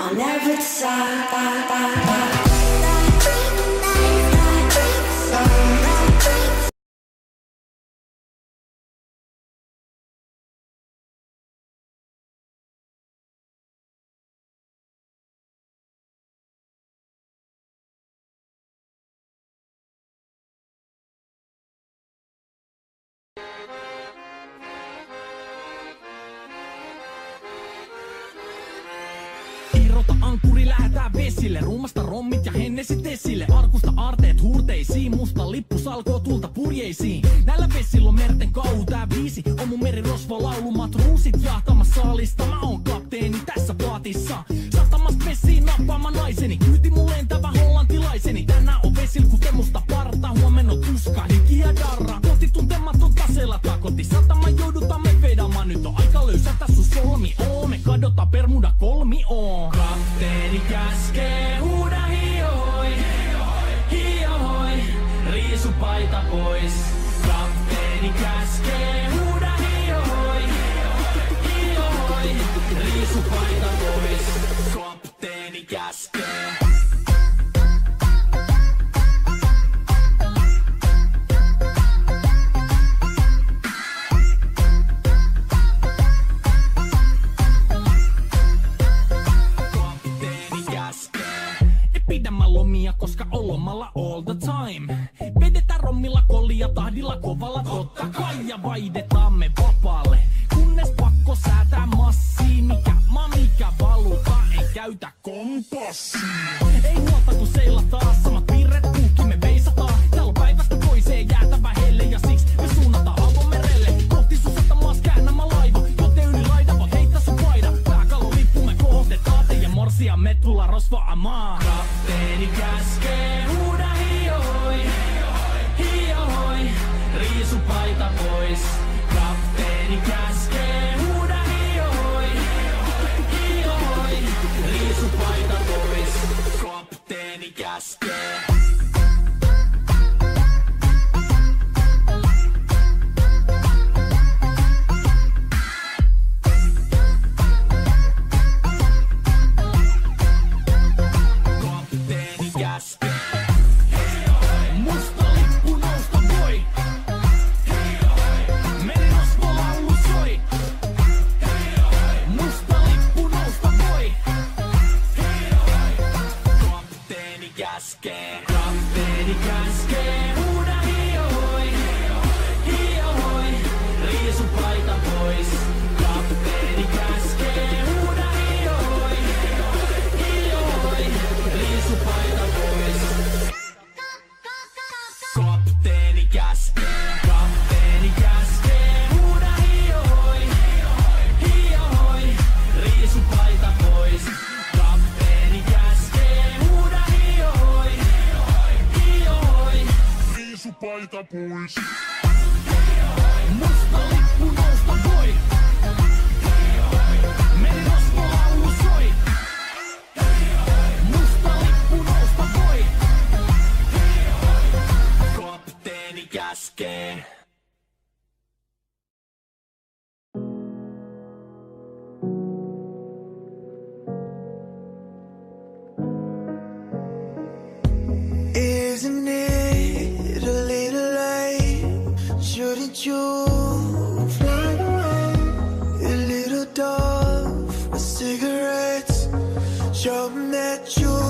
on every side. Irrota ankkuri, lähetään vesille. Ruumasta rommit ja hennesit esille. Arkusta aarteet huurteisiin. Musta lippu salkoo tulta purjeisiin. Näillä vesillä on merten kauhu. Tää biisi on mun merirosvo laulu. Matruusit jahtamassa saalista. Mä oon kapteeni tässä paatissa. Satamasta vesiin nappaamaan naiseni. Kyyti mun lentävä hollantilaiseni. Tänään on vesil kuten musta parta. Huomenna tuska, hiki ja darra. Kohti tuntematon taseella takoti. Satama joudutaan me vedamaan. Nyt on aika löysätä sun solmi. Me kadota Bermuda kolmioon. Kapteeni käskee, huuda hiihoi, hiihoi, riisu paita pois. Kapteeni käskee, huuda hiihoi, hiihoi, riisu paita pois. Kapteeni käskee. Pidämä lomia, koska on lomalla all the time. Vedetään rommilla kollia tahdilla kovalla totta kai. Ja vaihdetaan me vapaalle, kunnes pakko säätää massiin. Mikä valuta, ei käytä kompassia. Ei huolta kun seillä taas, samat piirret puhki me veisataan. Täällä on päivästä toiseen jäätävä helle. Ja siksi me suunnataan avomerelle. Kohti sun satamaas käännämä laiva. Joten yli laida voit heittää sun paida. Pääkalon lippu me kohotetaan. Teidän morsia me tulla rosvaamaan. Kapteeni käskee, huuda hiihoi, hiihoi, riisu paita pois. Kapteeni käskee, huuda hiihoi, hiihoi, riisu paita pois. Kapteeni käskee. Musta lippu nousta voi. Merirosvo laulu soi. Musta lippu nousta voi. Kapteeni käskee. Kapteeni käskee. Huuda hiihoi, hiihoi, riisu paita pois. Kapteeni käskee. Huuda hiihoi, hiihoi, riisu paita pois. Kapteeni käskee. Kapteeni käskee. Huuda hiihoi, hiihoi, riisu paita pois. Kapteeni käskee. Huuda hiihoi, hiihoi, riisu paita pois. Musta lippu nousta voi. Merirosvo laulu soi. Musta lippu nousta voi. Kapteeni käskee. Isn't it a little late? Shouldn't you fly away? A little dove with cigarettes. Show 'em that you